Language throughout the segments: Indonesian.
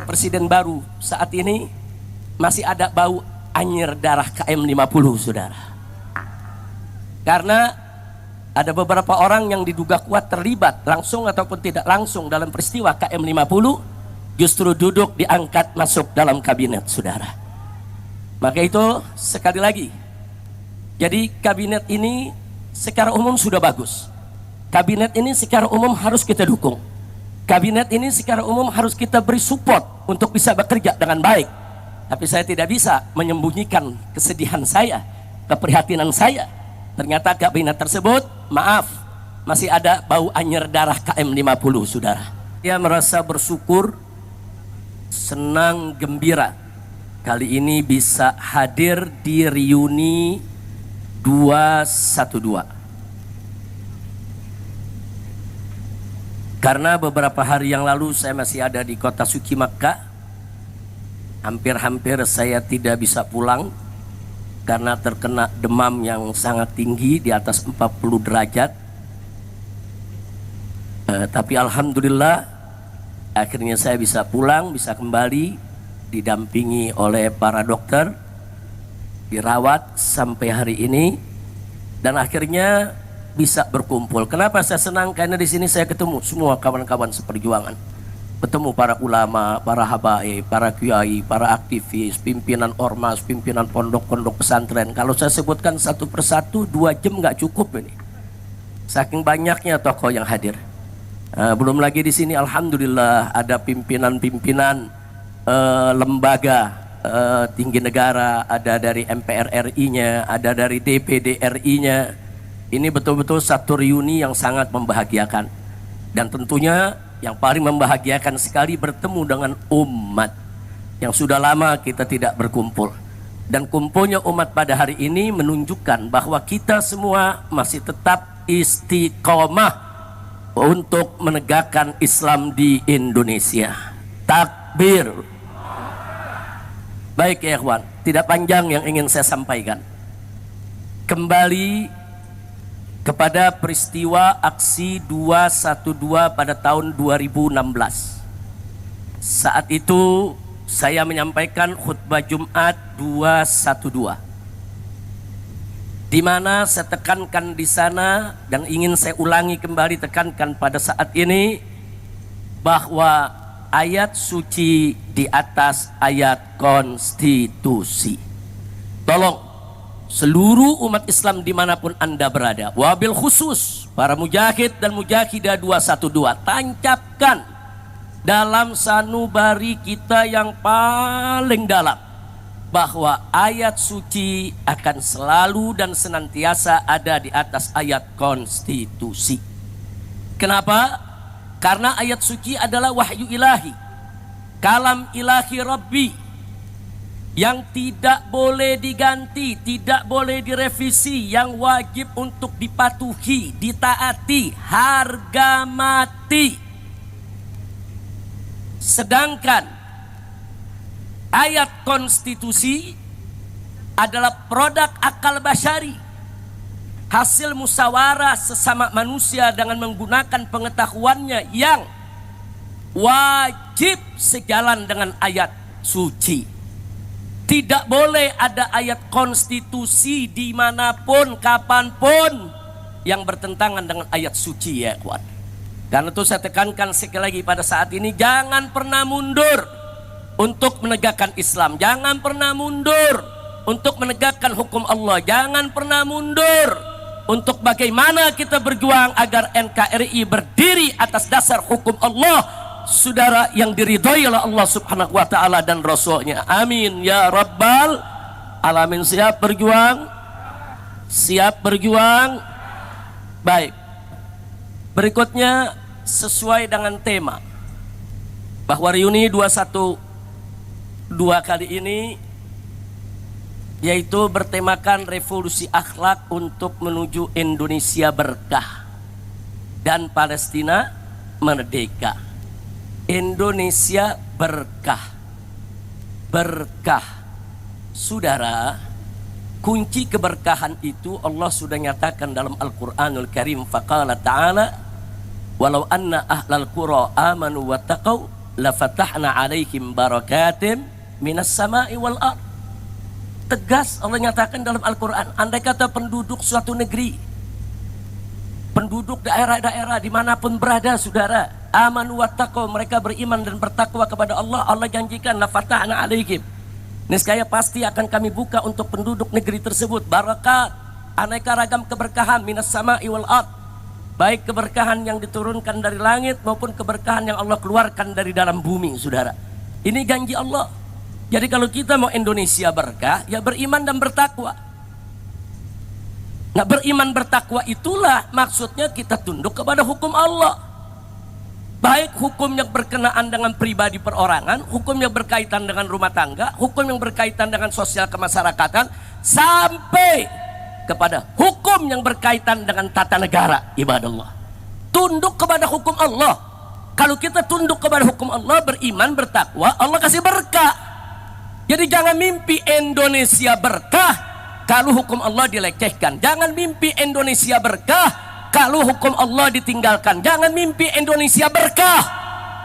Presiden baru saat ini masih ada bau anyir darah KM50, saudara. Karena ada beberapa orang yang diduga kuat terlibat langsung ataupun tidak langsung dalam peristiwa KM50 justru duduk diangkat masuk dalam kabinet, saudara. Maka itu sekali lagi, jadi kabinet ini secara umum sudah bagus. Kabinet ini secara umum harus kita dukung. Kabinet ini secara umum harus kita beri support untuk bisa bekerja dengan baik. Tapi saya tidak bisa menyembunyikan kesedihan saya, keprihatinan saya. Ternyata kabinet tersebut, maaf, masih ada bau anyir darah KM50, saudara. Dia merasa bersyukur, senang, gembira. Kali ini bisa hadir di reuni 212. Karena beberapa hari yang lalu saya masih ada di kota suci Makkah. Hampir-hampir saya tidak bisa pulang karena terkena demam yang sangat tinggi di atas 40 derajat. Tapi alhamdulillah akhirnya saya bisa pulang, bisa kembali didampingi oleh para dokter, dirawat sampai hari ini, dan akhirnya bisa berkumpul. Kenapa saya senang? Karena di sini saya ketemu semua kawan-kawan seperjuangan, ketemu para ulama, para habaib, para kiai, para aktivis, pimpinan ormas, pimpinan pondok-pondok pesantren. Kalau saya sebutkan satu persatu 2 jam nggak cukup ini, saking banyaknya tokoh yang hadir. Belum lagi di sini alhamdulillah ada pimpinan-pimpinan lembaga tinggi negara, ada dari MPR RI-nya, ada dari DPD RI-nya. Ini betul-betul satu reuni yang sangat membahagiakan. Dan tentunya yang paling membahagiakan sekali bertemu dengan umat yang sudah lama kita tidak berkumpul. Dan kumpulnya umat pada hari ini menunjukkan bahwa kita semua masih tetap istiqomah untuk menegakkan Islam di Indonesia. Takbir. Baik ya ikhwan, tidak panjang yang ingin saya sampaikan. Kembali kepada peristiwa aksi 212 pada tahun 2016. Saat itu saya menyampaikan khutbah Jumat 212, di mana saya tekankan di sana dan ingin saya ulangi kembali, tekankan pada saat ini, bahwa ayat suci di atas ayat konstitusi. Tolong seluruh umat Islam dimanapun Anda berada, wabil khusus para mujahid dan mujahidah 212, tancapkan dalam sanubari kita yang paling dalam bahwa ayat suci akan selalu dan senantiasa ada di atas ayat konstitusi. Kenapa? Karena ayat suci adalah wahyu ilahi, kalam ilahi Rabbi, yang tidak boleh diganti, tidak boleh direvisi, yang wajib untuk dipatuhi, ditaati, harga mati. Sedangkan ayat konstitusi adalah produk akal basyari, hasil musyawarah sesama manusia dengan menggunakan pengetahuannya yang wajib sejalan dengan ayat suci. Tidak boleh ada ayat konstitusi dimanapun, kapanpun yang bertentangan dengan ayat suci, ya kawan. Karena itu saya tekankan sekali lagi pada saat ini, jangan pernah mundur untuk menegakkan Islam. Jangan pernah mundur untuk menegakkan hukum Allah. Jangan pernah mundur untuk bagaimana kita berjuang agar NKRI berdiri atas dasar hukum Allah, saudara, yang diridhoi oleh Allah Subhanahu wa taala dan Rasulnya. Amin ya rabbal alamin. Siap berjuang? Siap berjuang? Baik. Berikutnya sesuai dengan tema bahwa reuni 212 kali ini yaitu bertemakan revolusi akhlak untuk menuju Indonesia berkah dan Palestina merdeka. Indonesia berkah. Berkah, saudara, kunci keberkahan itu Allah sudah nyatakan dalam Al-Quranul Karim. Faqala ta'ala walau anna ahlal qura amanu wa taqaw la fatahna 'alaihim barakatim minas sama'i wal ard. Tegas Allah nyatakan dalam Al-Quran, andai kata penduduk suatu negeri, penduduk daerah-daerah dimanapun berada, saudara, amanu wattaqau, mereka beriman dan bertakwa kepada Allah, Allah janjikan la fatahna 'alaihim, niscaya pasti akan kami buka untuk penduduk negeri tersebut barakat, aneka ragam keberkahan minas sama'i wal ard, baik keberkahan yang diturunkan dari langit maupun keberkahan yang Allah keluarkan dari dalam bumi, saudara. Ini janji Allah. Jadi kalau kita mau Indonesia berkah, ya beriman dan bertakwa. Nah, beriman bertakwa itulah maksudnya kita tunduk kepada hukum Allah. Baik hukum yang berkenaan dengan pribadi perorangan, hukum yang berkaitan dengan rumah tangga, hukum yang berkaitan dengan sosial kemasyarakatan, sampai kepada hukum yang berkaitan dengan tata negara, ibadallah. Tunduk kepada hukum Allah. Kalau kita tunduk kepada hukum Allah, beriman, bertakwa, Allah kasih berkah. Jadi jangan mimpi Indonesia berkah kalau hukum Allah dilecehkan. Jangan mimpi Indonesia berkah kalau hukum Allah ditinggalkan. Jangan mimpi Indonesia berkah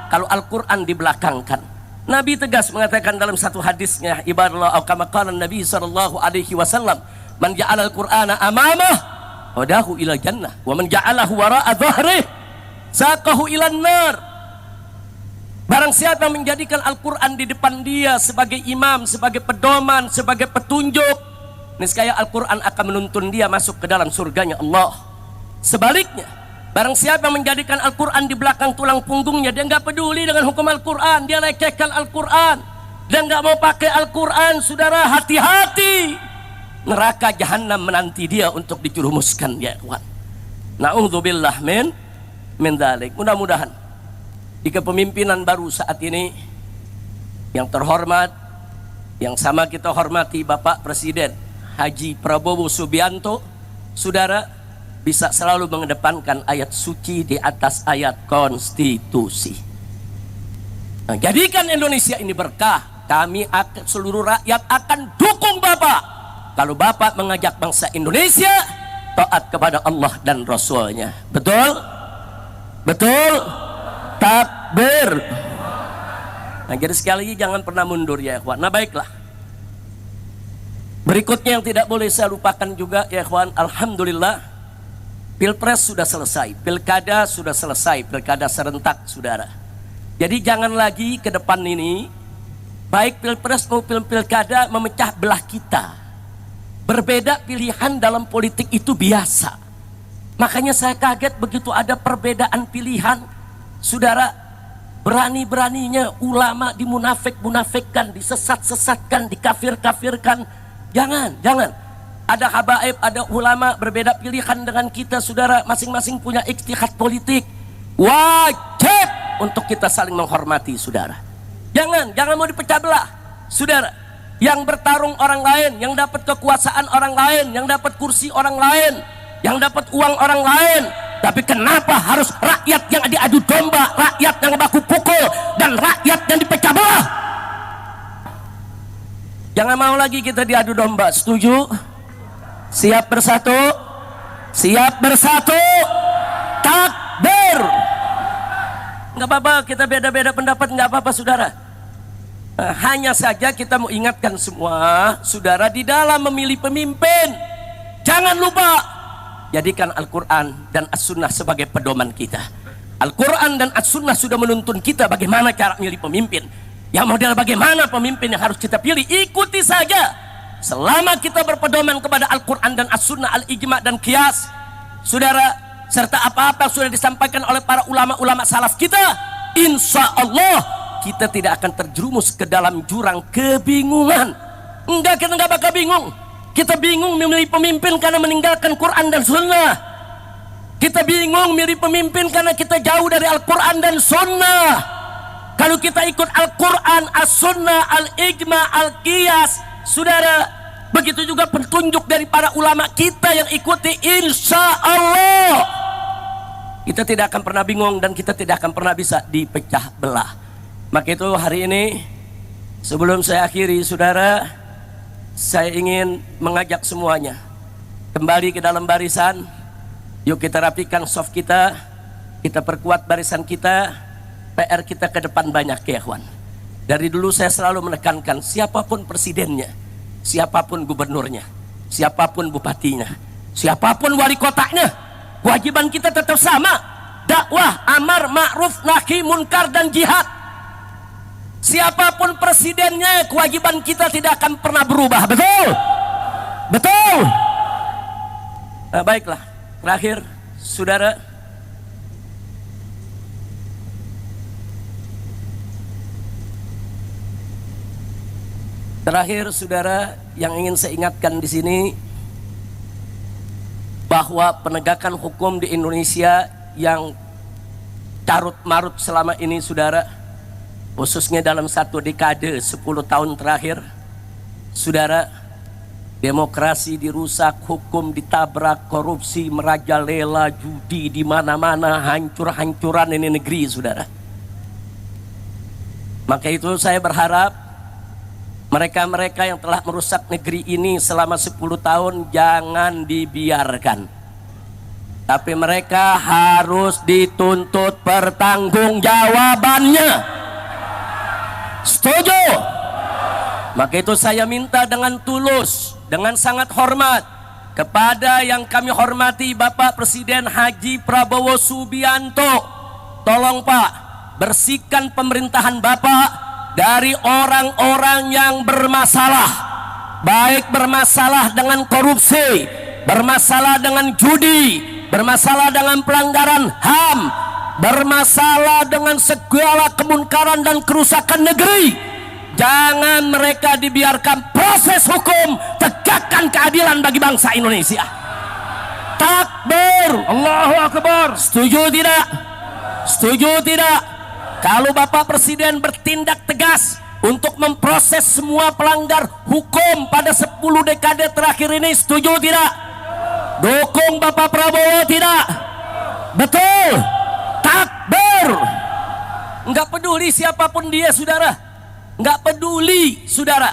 kalau Al-Quran dibelakangkan. Nabi tegas mengatakan dalam satu hadisnya, ibadallah, kama qala Nabi sallallahu alaihi wasallam, man ja'ala al-Qur'ana amamah wadahu ila jannah wa man ja'alahu wara'a dhahrih saqahu ila nar. Barang siapa menjadikan Al-Quran di depan dia sebagai imam, sebagai pedoman, sebagai petunjuk, niscaya Al-Quran akan menuntun dia masuk ke dalam surganya Allah. Sebaliknya, barang siapa menjadikan Al-Quran di belakang tulang punggungnya, dia nggak peduli dengan hukum Al-Quran, dia lecehkan Al-Quran, dia nggak mau pakai Al-Quran, saudara, hati-hati. Neraka jahanam menanti dia untuk dijerumuskan, ya kawan. Na'udzubillah min dzalik. Mudah-mudahan di kepemimpinan baru saat ini yang terhormat, yang sama kita hormati Bapak Presiden Haji Prabowo Subianto, saudara, bisa selalu mengedepankan ayat suci di atas ayat konstitusi. Nah, jadikan Indonesia ini berkah. Kami akan, seluruh rakyat akan dukung Bapak kalau Bapak mengajak bangsa Indonesia taat kepada Allah dan Rasulnya. Betul? Betul? Takbir. Nah, jadi sekali lagi jangan pernah mundur, ya ikhwan. Nah, baiklah. Berikutnya yang tidak boleh saya lupakan juga, ya ikhwan, alhamdulillah, Pilpres sudah selesai, Pilkada sudah selesai, Pilkada serentak, saudara. Jadi jangan lagi ke depan ini, baik Pilpres maupun Pilkada, memecah belah kita. Berbeda pilihan dalam politik itu biasa. Makanya saya kaget begitu ada perbedaan pilihan, saudara, berani-beraninya ulama dimunafik-munafikkan, disesat-sesatkan, dikafir-kafirkan. Jangan. Ada habaib, ada ulama berbeda pilihan dengan kita, saudara, masing-masing punya ijtihad politik. Wajib untuk kita saling menghormati, saudara. Jangan mau dipecah belah, saudara. Yang bertarung orang lain, yang dapat kekuasaan orang lain, yang dapat kursi orang lain, yang dapat uang orang lain. Tapi kenapa harus rakyat yang diadu domba, rakyat yang baku pukul, dan rakyat yang dipecah belah? Jangan mau lagi kita diadu domba. Setuju? Siap bersatu? Siap bersatu? Takbir! Nggak apa-apa, kita beda-beda pendapat, nggak apa-apa, saudara. Hanya saja kita mau ingatkan semua, saudara, di dalam memilih pemimpin, jangan lupa jadikan Al-Quran dan As-Sunnah sebagai pedoman kita. Al-Quran dan As-Sunnah sudah menuntun kita bagaimana cara milih pemimpin. Yang model bagaimana pemimpin yang harus kita pilih, ikuti saja. Selama kita berpedoman kepada Al-Quran dan As-Sunnah, Al-Ijma' dan Qiyas, saudara, serta apa-apa sudah disampaikan oleh para ulama-ulama salaf kita, insya Allah kita tidak akan terjerumus ke dalam jurang kebingungan. Enggak, kita enggak bakal bingung. Kita bingung memilih pemimpin karena meninggalkan Quran dan Sunnah. Kita bingung milih pemimpin karena kita jauh dari Al-Quran dan Sunnah. Kalau kita ikut Al-Quran, As-Sunnah, Al-Ijma', Al-Qiyas, saudara, begitu juga petunjuk dari para ulama kita yang ikuti, insya Allah kita tidak akan pernah bingung dan kita tidak akan pernah bisa dipecah belah. Maka itu hari ini, sebelum saya akhiri, saudara, saya ingin mengajak semuanya kembali ke dalam barisan. Yuk kita rapikan soft kita perkuat barisan kita, PR kita ke depan banyak ya ikhwan. Dari dulu saya selalu menekankan, siapapun presidennya, siapapun gubernurnya, siapapun bupatinya, siapapun wali kotanya, kewajiban kita tetap sama, dakwah, amar ma'ruf nahi munkar dan jihad. Siapapun presidennya, kewajiban kita tidak akan pernah berubah. Betul? Betul? Nah, baiklah, terakhir saudara, yang ingin saya ingatkan di sini bahwa penegakan hukum di Indonesia yang carut marut selama ini saudara, khususnya dalam satu dekade 10 tahun terakhir saudara, demokrasi dirusak, hukum ditabrak, korupsi merajalela, judi di mana-mana, hancur-hancuran ini negeri saudara. Maka itu saya berharap mereka-mereka yang telah merusak negeri ini selama 10 tahun jangan dibiarkan. Tapi mereka harus dituntut pertanggungjawabannya. Setuju? Maka itu saya minta dengan tulus, dengan sangat hormat kepada yang kami hormati Bapak Presiden Haji Prabowo Subianto. Tolong Pak, bersihkan pemerintahan Bapak dari orang-orang yang bermasalah, baik bermasalah dengan korupsi, bermasalah dengan judi, bermasalah dengan pelanggaran HAM, bermasalah dengan segala kemunkaran dan kerusakan negeri. Jangan mereka dibiarkan, proses hukum, tegakkan keadilan bagi bangsa Indonesia. Takbir, Allahu Akbar. Setuju tidak? Setuju tidak? Kalau Bapak Presiden bertindak tegas untuk memproses semua pelanggar hukum pada 10 dekade terakhir ini, setuju tidak? Dukung Bapak Prabowo tidak? Betul? Takbir. Enggak peduli siapapun dia saudara, enggak peduli saudara,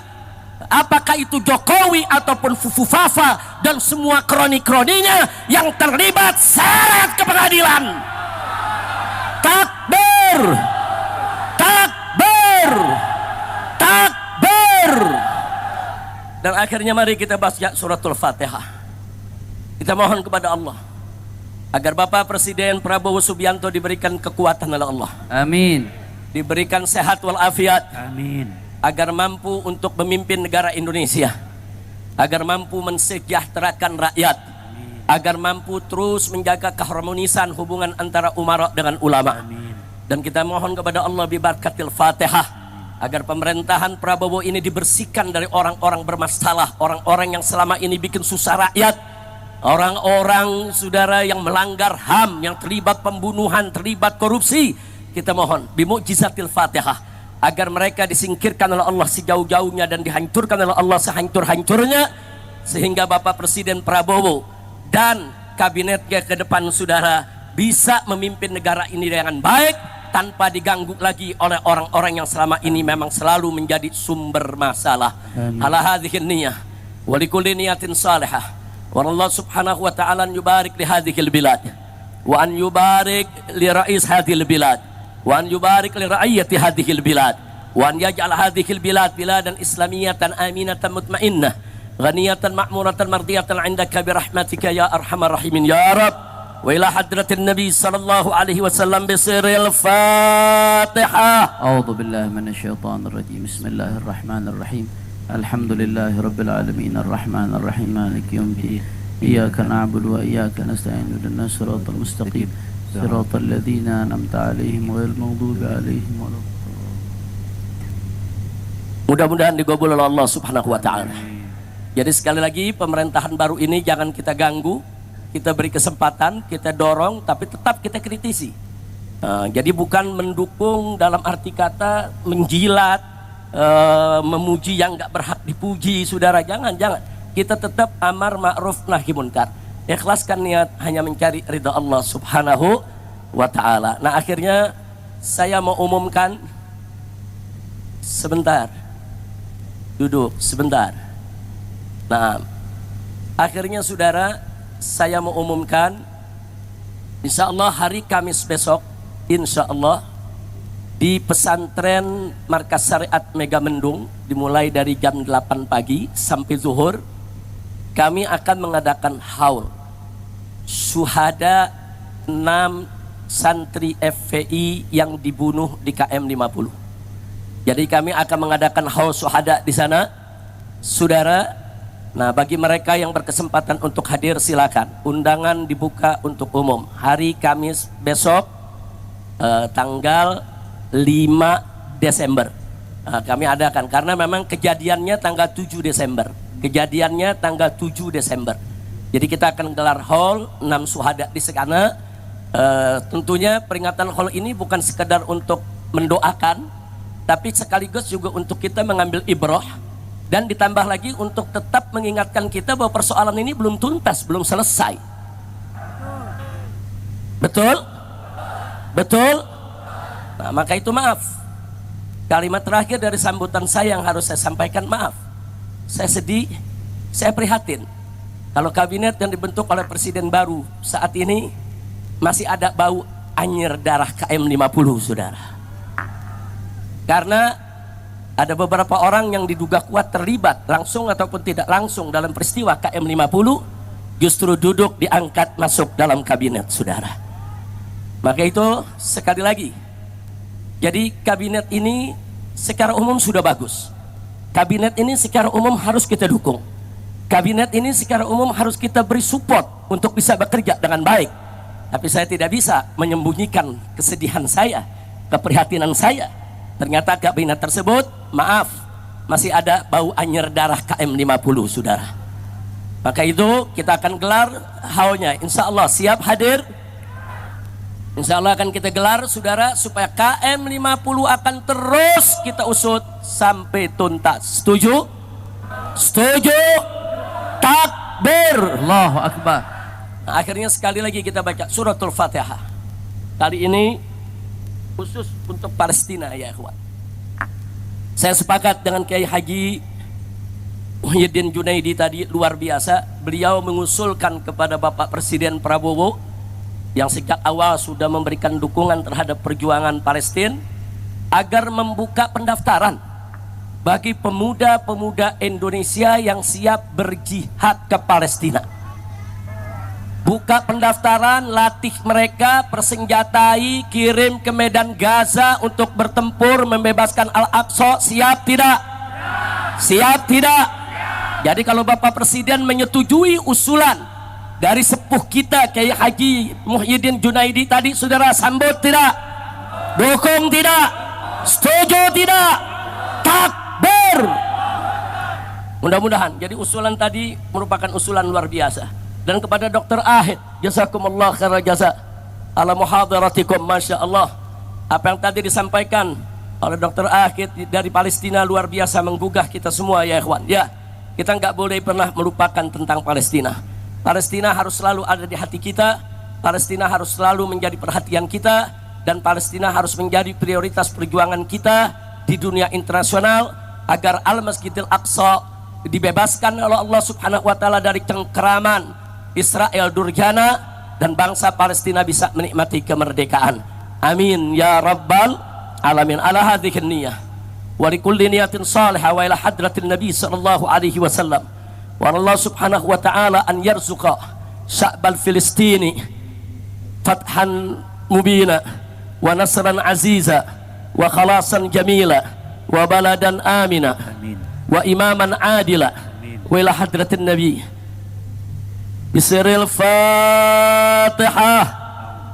apakah itu Jokowi ataupun Fufu Fafa dan semua kroni-kroninya yang terlibat, seret ke pengadilan. Takbir. Takbir. Takbir. Dan akhirnya mari kita baca suratul Fatihah. Kita mohon kepada Allah agar Bapak Presiden Prabowo Subianto diberikan kekuatan oleh Allah. Amin. Diberikan sehat walafiat. Amin. Agar mampu untuk memimpin negara Indonesia, agar mampu mensejahterakan rakyat. Amin. Agar mampu terus menjaga keharmonisan hubungan antara umara dengan ulama. Amin. Dan kita mohon kepada Allah bibarakatil Fatihah agar pemerintahan Prabowo ini dibersihkan dari orang-orang bermasalah, orang-orang yang selama ini bikin susah rakyat, orang-orang saudara yang melanggar HAM, yang terlibat pembunuhan, terlibat korupsi. Kita mohon bimu'jizatil Fatihah agar mereka disingkirkan oleh Allah sejauh-jauhnya dan dihancurkan oleh Allah sehancur-hancurnya, sehingga Bapak Presiden Prabowo dan kabinetnya ke depan saudara bisa memimpin negara ini dengan baik tanpa diganggu lagi oleh orang-orang yang selama ini memang selalu menjadi sumber masalah. Ala hadhihi niyah wa likulli niyatin salihah wa Allah subhanahu wa ta'ala an yubarik li hadhil bilad wa an yubarik li rais hadhil bilad wa an yubarik li ra'iyyati hadhil bilad wa an yaj'al hadhil bilad biladan islamiyatan aminatan mutmainnah ghaniyatan ma'muratan mardiyatan 'indaka bi rahmatika ya arhamar rahimin ya rab. Wa ila hadratin Nabi sallallahu alaihi wasallam bisiril Fatihah. A'udzu billahi minasyaitonir rajim. Bismillahirrahmanirrahim. Alhamdulillahi rabbil alamin arrahmanir rahim maliki yaumiddin. Iyyaka na'budu wa iyyaka nasta'in ihdinas siratal mustaqim. Siratal ladzina an'amta 'alaihim ghairil maghdubi 'alaihim waladdallin. Mudah-mudahan digabul oleh Allah Subhanahu wa taala. Jadi sekali lagi pemerintahan baru ini jangan kita ganggu. Kita beri kesempatan, kita dorong, tapi tetap kita kritisi. Jadi bukan mendukung dalam arti kata menjilat, memuji yang nggak berhak dipuji, saudara. Jangan. Kita tetap amar ma'ruf nahi munkar. Ikhlaskan niat hanya mencari ridha Allah Subhanahu wa ta'ala. Nah akhirnya saya mau umumkan sebentar. Duduk sebentar. Nah akhirnya saudara, saya mau umumkan insya Allah hari Kamis besok, insya Allah di pesantren Markas Syariat Megamendung, dimulai dari jam 8 pagi sampai zuhur. Kami akan mengadakan haul syuhada 6 santri FPI yang dibunuh di KM 50. Jadi kami akan mengadakan haul syuhada di sana, saudara. Nah, bagi mereka yang berkesempatan untuk hadir silakan. Undangan dibuka untuk umum. Hari Kamis besok tanggal 5 Desember kami adakan, karena memang kejadiannya tanggal 7 Desember. Kejadiannya tanggal 7 Desember. Jadi kita akan gelar haul 6 syuhada di sana. Tentunya peringatan haul ini bukan sekedar untuk mendoakan, tapi sekaligus juga untuk kita mengambil ibrah. Dan ditambah lagi untuk tetap mengingatkan kita bahwa persoalan ini belum tuntas, belum selesai. Betul? Betul? Nah, maka itu maaf. Kalimat terakhir dari sambutan saya yang harus saya sampaikan, maaf. Saya sedih, saya prihatin. Kalau kabinet yang dibentuk oleh presiden baru saat ini masih ada bau anyir darah KM 50, saudara. Karena ada beberapa orang yang diduga kuat terlibat langsung ataupun tidak langsung dalam peristiwa KM 50 justru duduk diangkat masuk dalam kabinet, saudara. Maka itu sekali lagi, jadi kabinet ini secara umum sudah bagus. Kabinet ini secara umum harus kita dukung. Kabinet ini secara umum harus kita beri support untuk bisa bekerja dengan baik. Tapi saya tidak bisa menyembunyikan kesedihan saya, keprihatinan saya. Ternyata kabinet tersebut, maaf, masih ada bau anyir darah KM 50, saudara. Maka itu kita akan gelar haulnya. Insya Allah siap hadir. Insya Allah akan kita gelar, saudara, supaya KM 50 akan terus kita usut sampai tuntas. Setuju? Setuju? Takbir. Allahu Akbar. Nah, akhirnya sekali lagi kita baca suratul Fatihah. Kali ini khusus untuk Palestina, ya ikhwan. Saya sepakat dengan Kiai Haji Muhyiddin Junaidi tadi, luar biasa. Beliau mengusulkan kepada Bapak Presiden Prabowo yang sejak awal sudah memberikan dukungan terhadap perjuangan Palestina agar membuka pendaftaran bagi pemuda-pemuda Indonesia yang siap berjihad ke Palestina. Buka pendaftaran, latih mereka, persenjatai, kirim ke medan Gaza untuk bertempur membebaskan Al-Aqsa. Siap tidak? Siap tidak? Jadi kalau Bapak Presiden menyetujui usulan dari sepuh kita Kiai Haji Muhyiddin Junaidi tadi, saudara sambut tidak? Dukung tidak? Setuju tidak? Takbir. Mudah-mudahan jadi usulan tadi merupakan usulan luar biasa. Dan kepada Dr. Ahid, jazakumullah khairal jaza ala muhadaratikum, masya Allah. Apa yang tadi disampaikan oleh Dr. Ahid dari Palestina luar biasa menggugah kita semua, ya ikhwan. Ya, kita nggak boleh pernah melupakan tentang Palestina. Palestina harus selalu ada di hati kita. Palestina harus selalu menjadi perhatian kita, dan Palestina harus menjadi prioritas perjuangan kita di dunia internasional agar Al-Masjidil Aqsa dibebaskan oleh Allah Subhanahu wa taala dari cengkeraman Israel Durjana, dan bangsa Palestina bisa menikmati kemerdekaan. Amin ya rabbal alamin. Ala hadhihi niyah wa likulli niyatin salihah wa ila hadratin nabi sallallahu alaihi wasallam. Wa Allah Subhanahu wa taala an yarzuqa sya'bal Filistini fathan mubina wa nasran aziza wa khalasan jamila wa baladan amina wa imaman adila wa ila hadratin nabi bisiril Fatihah.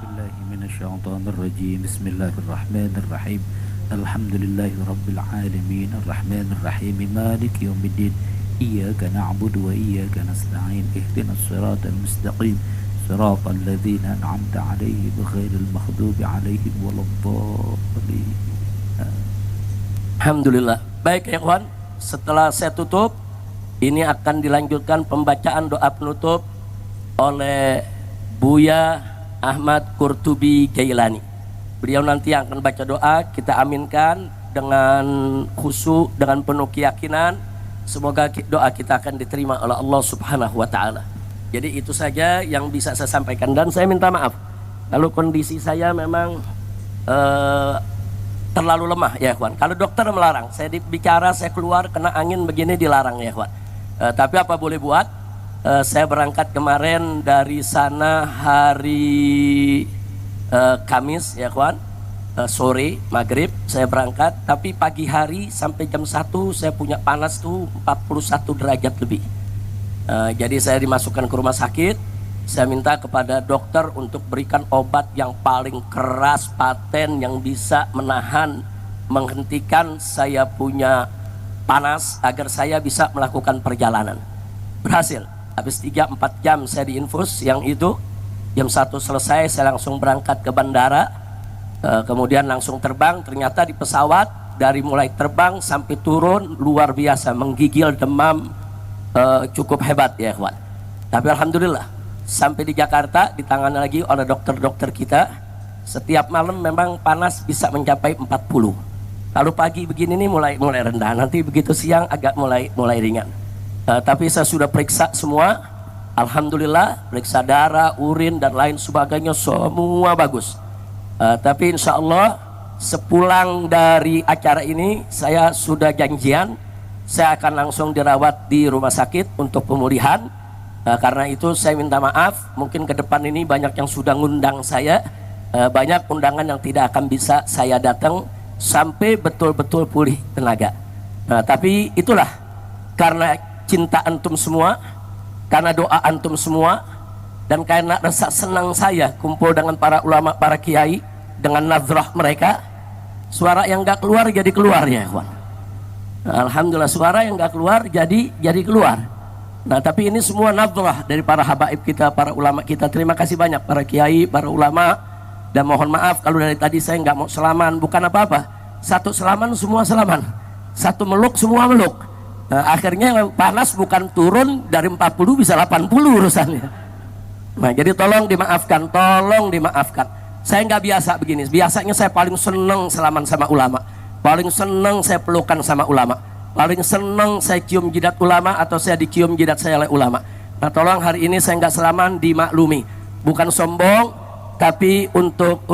Billahi minasyaitonir rajim. Bismillahirrahmanirrahim. Alhamdulillahi rabbil alamin arrahmanir rahim maliki yaumiddin. Iyyaka na'budu wa iyyaka nasta'in. Ihdinas siratal mustaqim. Siratal ladzina an'amta 'alaihim ghairil maghdubi 'alaihim waladdallin. Alhamdulillah. Baik ya kawan, setelah saya tutup, ini akan dilanjutkan pembacaan doa penutup oleh Buya Ahmad Qurtubi Jailani. Beliau nanti yang akan baca doa, kita aminkan dengan khusyuk, dengan penuh keyakinan. Semoga doa kita akan diterima oleh Allah Subhanahu wa taala. Jadi itu saja yang bisa saya sampaikan, dan saya minta maaf kalau kondisi saya memang terlalu lemah ya kawan. Kalau dokter melarang, saya bicara, saya keluar kena angin begini dilarang ya kawan. Tapi apa boleh buat? Saya berangkat kemarin dari sana hari Kamis ya kawan. Sore maghrib saya berangkat, tapi pagi hari sampai jam 1 saya punya panas tuh 41 derajat lebih. Jadi saya dimasukkan ke rumah sakit. Saya minta kepada dokter untuk berikan obat yang paling keras, paten, yang bisa menahan, menghentikan saya punya panas agar saya bisa melakukan perjalanan. Berhasil. Habis 3-4 jam saya diinfus yang itu. Jam 1 selesai saya langsung berangkat ke bandara. Kemudian langsung terbang. Ternyata di pesawat dari mulai terbang sampai turun luar biasa, menggigil, demam, cukup hebat ya kawan. Tapi alhamdulillah sampai di Jakarta ditangani lagi oleh dokter-dokter kita. Setiap malam memang panas bisa mencapai 40. Kalau pagi begini nih mulai rendah, nanti begitu siang agak mulai ringan. Tapi saya sudah periksa semua, alhamdulillah, periksa darah, urin dan lain sebagainya semua bagus. Tapi insya Allah sepulang dari acara ini saya sudah janjian saya akan langsung dirawat di rumah sakit untuk pemulihan. Karena itu saya minta maaf, mungkin ke depan ini banyak yang sudah ngundang saya, banyak undangan yang tidak akan bisa saya datang sampai betul-betul pulih tenaga. Tapi itulah karena cinta antum semua, karena doa antum semua, dan karena rasa senang saya kumpul dengan para ulama, para kiai, dengan nazrah mereka, suara yang gak keluar jadi keluar ya kawan. Alhamdulillah suara yang gak keluar jadi keluar. Nah tapi ini semua nazrah dari para habaib kita, para ulama kita. Terima kasih banyak para kiai, para ulama. Dan mohon maaf kalau dari tadi saya nggak mau selaman, bukan apa-apa. Satu selaman semua selaman, satu meluk semua meluk. Akhirnya panas bukan turun dari 40 bisa 80 urusannya. Nah jadi tolong dimaafkan, tolong dimaafkan. Saya nggak biasa begini. Biasanya saya paling seneng selaman sama ulama, paling seneng saya pelukan sama ulama, paling seneng saya cium jidat ulama atau saya dicium jidat saya oleh ulama. Nah tolong hari ini saya nggak selaman, dimaklumi. Bukan sombong, tapi untuk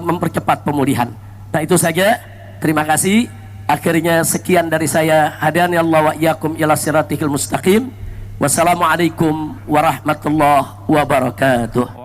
mempercepat pemulihan. Nah itu saja. Terima kasih. Akhirnya sekian dari saya. Hadani Allah wa iyyakum ila siratikal mustaqim. Wassalamualaikum warahmatullahi wabarakatuh.